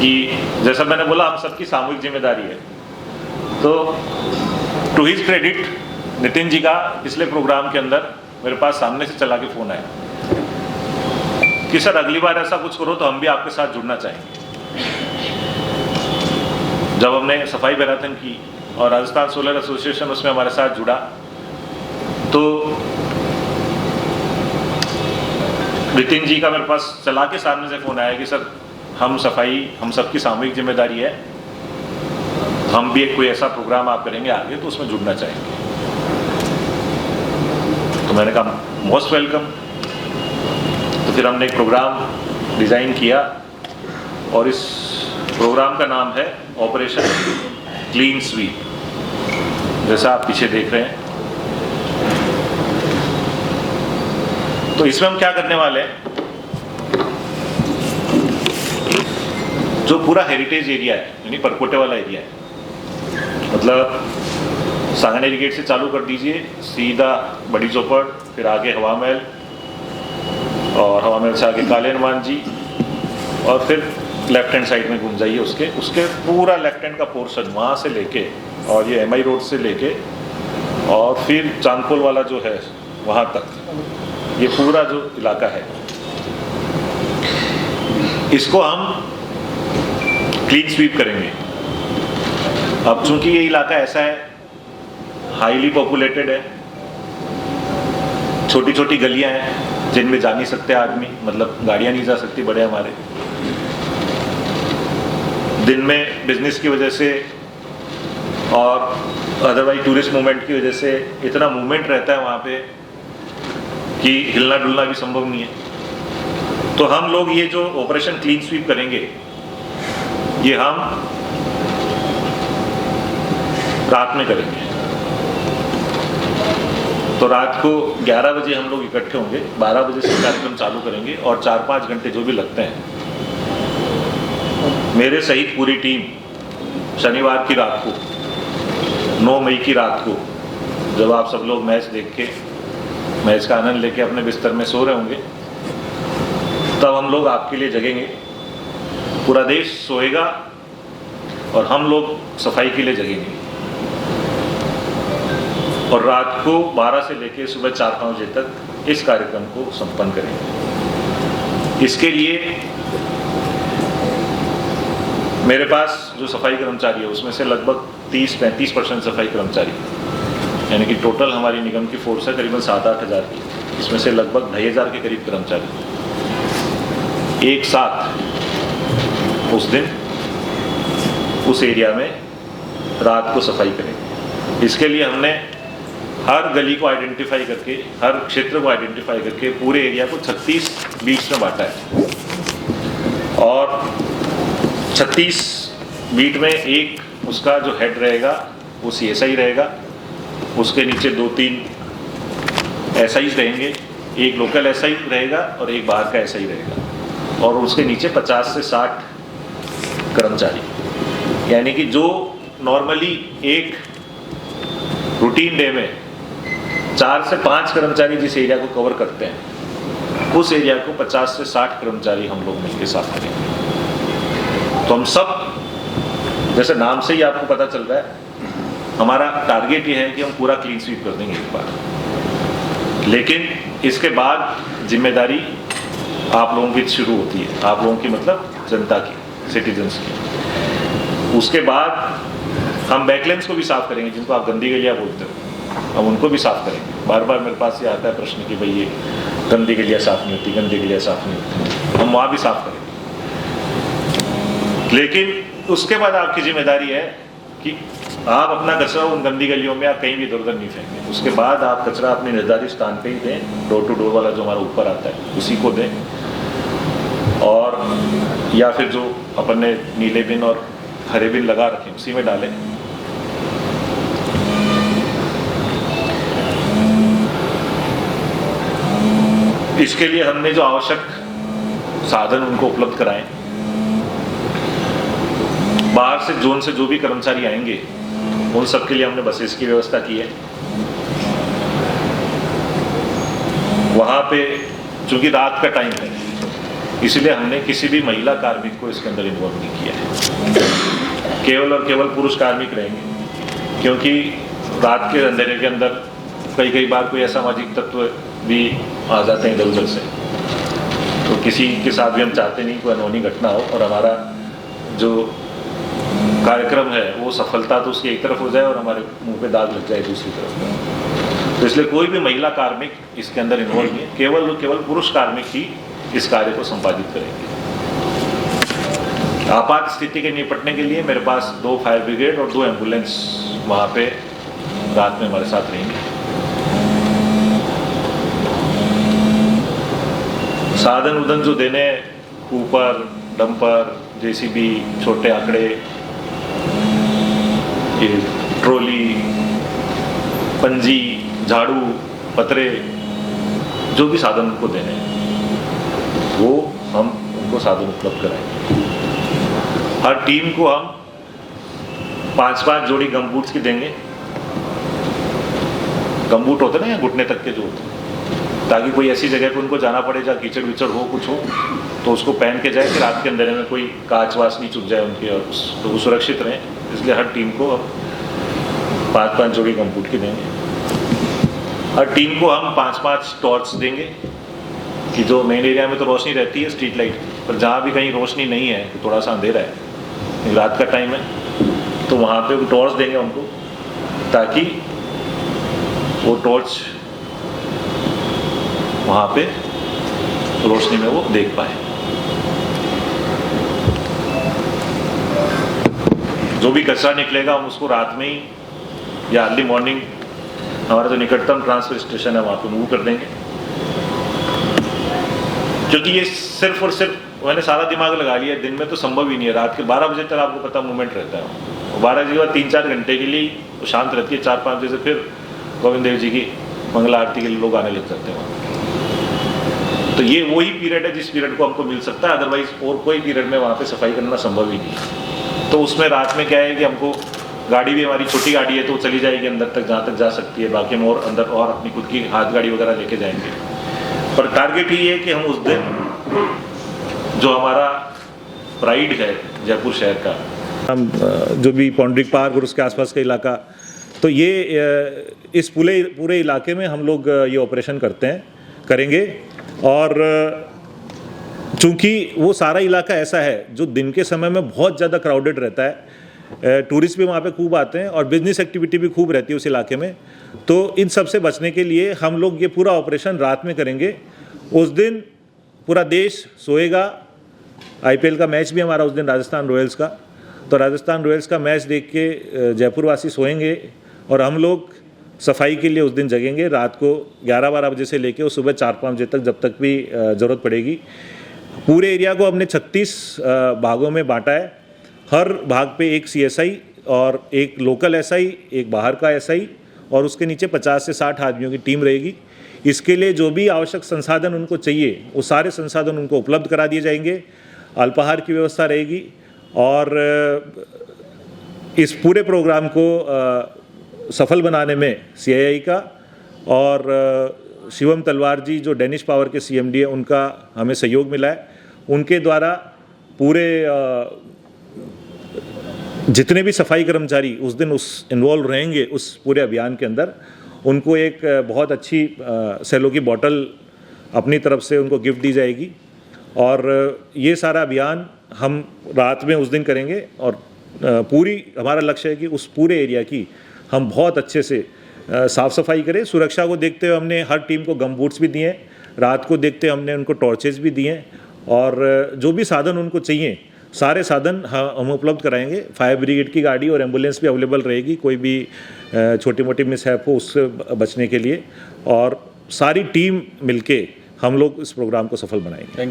कि जैसा मैंने बोला हम सबकी सामूहिक जिम्मेदारी है। तो to his credit Nitin ji का पिछले प्रोग्राम के अंदर मेरे पास सामने से चला के फ़ोन आया कि सर अगली बार ऐसा कुछ करो तो हम भी आपके साथ जुड़ना चाहेंगे। जब हमने सफाई मैराथन की और राजस्थान सोलर एसोसिएशन उसमें हमारे साथ जुड़ा, तो नितिन जी का मेरे पास चला के सामने से फ़ोन आया कि सर हम सफाई हम सबकी सामूहिक जिम्मेदारी है, हम भी एक कोई ऐसा प्रोग्राम आप करेंगे आगे तो उसमें जुड़ना चाहेंगे। तो मैंने कहा मोस्ट वेलकम। तो फिर हमने एक प्रोग्राम डिज़ाइन किया और इस प्रोग्राम का नाम है ऑपरेशन क्लीन स्वीप, जैसा आप पीछे देख रहे हैं। तो इसमें हम क्या करने वाले हैं, जो पूरा हेरिटेज एरिया है यानी परकोटे वाला एरिया है, मतलब सांगानेरी गेट से चालू कर दीजिए सीधा बड़ी चौपड़, फिर आगे हवा महल और हवा महल से आगे काले हनुमान जी, और फिर लेफ्ट हैंड साइड में घूम जाइए उसके पूरा लेफ्ट हैंड का पोर्शन वहाँ से लेके और ये MI रोड से लेके और फिर चांदपोल वाला जो है वहाँ तक, ये पूरा जो इलाका है इसको हम क्लीन स्वीप करेंगे। अब चूंकि ये इलाका ऐसा है, हाईली पॉपुलेटेड है, छोटी छोटी गलियां हैं जिनमें जा नहीं सकते आदमी, मतलब गाड़ियां नहीं जा सकती बड़े हमारे। दिन में बिजनेस की वजह से और अदरवाइज टूरिस्ट मूवमेंट की वजह से इतना मूवमेंट रहता है वहाँ पे कि हिलना डुलना भी संभव नहीं है। तो हम लोग ये जो ऑपरेशन क्लीन स्वीप करेंगे ये हम रात में करेंगे। तो रात को 11 बजे हम लोग इकट्ठे होंगे, 12 बजे से कार्यक्रम चालू करेंगे और 4-5 घंटे जो भी लगते हैं, मेरे सहित पूरी टीम शनिवार की रात को 9 मई की रात को जब आप सब लोग मैच देख के मैच का आनंद लेके अपने बिस्तर में सो रहे होंगे, तब हम लोग आपके लिए जगेंगे। पूरा देश सोएगा और हम लोग सफाई के लिए जगेंगे और रात को 12 से लेकर सुबह 4-5 बजे तक इस कार्यक्रम को संपन्न करेंगे। इसके लिए मेरे पास जो सफाई कर्मचारी है उसमें से लगभग 30-35% सफाई कर्मचारी, यानी कि टोटल हमारी निगम की फोर्स है करीबन 7-8 हज़ार की, इसमें से लगभग 2,500 के करीब कर्मचारी एक साथ उस दिन उस एरिया में रात को सफाई करेंगे। इसके लिए हमने हर गली को आइडेंटिफाई करके, हर क्षेत्र को आइडेंटिफाई करके पूरे एरिया को 36 बीट्स में बांटा है और 36 बीट में एक उसका जो हेड रहेगा वो CSI रहेगा, उसके नीचे 2-3 SIs रहेंगे, एक लोकल SI रहेगा और एक बाहर का SI रहेगा और उसके नीचे 50 से 60 कर्मचारी, यानी कि जो नॉर्मली एक रूटीन डे में 4 से 5 कर्मचारी जिस एरिया को कवर करते हैं उस एरिया को 50 से 60 कर्मचारी हम लोग मिलकर साफ करेंगे। तो हम सब, जैसे नाम से ही आपको पता चल रहा है, हमारा टारगेट ये है कि हम पूरा क्लीन स्वीप कर देंगे एक बार, लेकिन इसके बाद जिम्मेदारी आप लोगों की शुरू होती है, आप लोगों की मतलब जनता की, सिटीजन्स की। उसके बाद हम बैकलेंस को भी साफ करेंगे, जिनको आप गंदी गलियाँ बोलते हो, हम उनको भी साफ करेंगे। बार बार मेरे पास ये आता है प्रश्न कि भाई ये गंदी गलियाँ साफ नहीं होती, गंदी गलियाँ साफ नहीं होती, हम वहाँ भी साफ करेंगे। लेकिन उसके बाद आपकी जिम्मेदारी है कि आप अपना कचरा उन गंदी गलियों में आप कहीं भी इधर उधर नहीं फेंकें। उसके बाद आप कचरा अपने निर्धारित स्थान पे ही दें, डोर टू डोर वाला जो हमारा ऊपर आता है उसी को दें, और या फिर जो अपन ने नीले बिन और हरे बिन लगा रखे उसी में डालें। इसके लिए हमने जो आवश्यक साधन उनको उपलब्ध कराएं। बाहर से जोन से जो भी कर्मचारी आएंगे उन सब के लिए हमने बसेस की व्यवस्था की है। वहाँ पे चूंकि रात का टाइम है इसलिए हमने किसी भी महिला कार्मिक को इसके अंदर इन्वॉल्व नहीं किया है, केवल और केवल पुरुष कार्मिक रहेंगे, क्योंकि रात के अंधेरे के अंदर कई बार कोई असामाजिक तत्व भी आ जाते हैं इधर उधर से, तो किसी के साथ भी हम चाहते नहीं कोई अनहोनी घटना हो और हमारा जो कार्यक्रम है वो सफलता तो उसकी एक तरफ हो जाए और हमारे मुंह पे दाग लग जाए दूसरी तरफ। तो इसलिए कोई भी महिला कार्मिक इसके अंदर इन्वॉल्व नहीं है, केवल और केवल पुरुष कार्मिक ही इस कार्य को संपादित करेंगे। आपात स्थिति के निपटने के लिए मेरे पास 2 फायर ब्रिगेड और 2 एम्बुलेंस वहाँ पे रात में हमारे साथ रहेंगे। साधन उधन जो देने, कूपर, डंपर, जेसीबी, छोटे आंकड़े, ये ट्रॉली, पंजी, झाड़ू, पतरे, जो भी साधन उनको देने हैं वो हम उनको साधन उपलब्ध कराएंगे। हर टीम को हम 5-5 जोड़ी गमबूट्स की देंगे। गमबूट होते ना या घुटने तक के जो होते हैं, ताकि कोई ऐसी जगह पे उनको जाना पड़े जहाँ कीचड़ विचड़ हो, कुछ हो, तो उसको पहन के जाए कि रात के अंधेरे में कोई कांच वाच नहीं चुभ जाए उनके, और तो वो सुरक्षित रहें। इसलिए हर टीम को हम 5-5 जोड़ी गमबूट की देंगे। हर टीम को हम 5-5 टॉर्च देंगे कि जो मेन एरिया में तो रोशनी रहती है स्ट्रीट लाइट, पर जहाँ भी कहीं रोशनी नहीं है, थोड़ा सा अंधेरा है, रात का टाइम है, तो वहाँ पे वो टॉर्च देंगे उनको, ताकि वो टॉर्च वहाँ पे रोशनी में वो देख पाए। जो भी कचरा निकलेगा हम उसको रात में ही या अर्ली मॉर्निंग हमारा जो निकटतम ट्रांसफर स्टेशन है वहाँ पे मूव कर देंगे, क्योंकि ये सिर्फ और सिर्फ मैंने सारा दिमाग लगा लिया, दिन में तो संभव ही नहीं है। रात के 12 बजे तक आपको पता मूवमेंट रहता है, 12 बजे के बाद 3-4 घंटे के लिए वो शांत रहती है, 4-5 बजे से फिर गोविंद देव जी की मंगला आरती के लिए लोग आने लग जाते हैं वहाँ। तो ये वही पीरियड है जिस पीरियड को हमको मिल सकता है, अदरवाइज और कोई पीरियड में वहाँ पे सफाई करना संभव ही नहीं है। तो उसमें रात में क्या है कि हमको गाड़ी भी, हमारी छोटी गाड़ी है तो चली जाएगी अंदर तक जहाँ तक जा सकती है, बाकी हम और अंदर और अपनी खुद की हाथ गाड़ी वगैरह लेके जाएंगे। पर टारगेट ये है कि हम उस दिन जो हमारा प्राइड है जयपुर शहर का, हम जो भी पौंडरिक पार्क और उसके आसपास का इलाका, तो ये इस पूरे इलाके में हम लोग ये ऑपरेशन करेंगे। और चूँकि वो सारा इलाका ऐसा है जो दिन के समय में बहुत ज़्यादा क्राउडेड रहता है, टूरिस्ट भी वहाँ पे खूब आते हैं और बिजनेस एक्टिविटी भी खूब रहती है उस इलाके में, तो इन सब से बचने के लिए हम लोग ये पूरा ऑपरेशन रात में करेंगे। उस दिन पूरा देश सोएगा। IPL का मैच भी हमारा उस दिन राजस्थान रॉयल्स का, तो राजस्थान रॉयल्स का मैच देख के जयपुर वासी सोएंगे और हम लोग सफाई के लिए उस दिन जगेंगे रात को 11-12 बजे से लेके और सुबह 4-5 बजे तक, जब तक भी ज़रूरत पड़ेगी। पूरे एरिया को हमने 36 भागों में बांटा है। हर भाग पे एक CSI और एक लोकल SI, एक बाहर का SI और उसके नीचे 50 से 60 आदमियों की टीम रहेगी। इसके लिए जो भी आवश्यक संसाधन उनको चाहिए वो सारे संसाधन उनको उपलब्ध करा दिए जाएंगे। अल्पाहार की व्यवस्था रहेगी और इस पूरे प्रोग्राम को सफल बनाने में CII का और शिवम तलवार जी जो डेनिश पावर के CMD है उनका हमें सहयोग मिला है। उनके द्वारा पूरे जितने भी सफाई कर्मचारी उस दिन इन्वॉल्व रहेंगे उस पूरे अभियान के अंदर, उनको एक बहुत अच्छी सेलो की बोतल अपनी तरफ से उनको गिफ्ट दी जाएगी। और ये सारा अभियान हम रात में उस दिन करेंगे और पूरी हमारा लक्ष्य है कि उस पूरे एरिया की हम बहुत अच्छे से साफ़ सफाई करें। सुरक्षा को देखते हुए हमने हर टीम को गम बूट्स भी दिए, रात को देखते हमने उनको टॉर्चेस भी दिए और जो भी साधन उनको चाहिए सारे साधन हम उपलब्ध कराएंगे। फायर ब्रिगेड की गाड़ी और एम्बुलेंस भी अवेलेबल रहेगी कोई भी छोटी मोटी मिसहैप हो उससे बचने के लिए, और सारी टीम मिलके हम लोग इस प्रोग्राम को सफल बनाएंगे।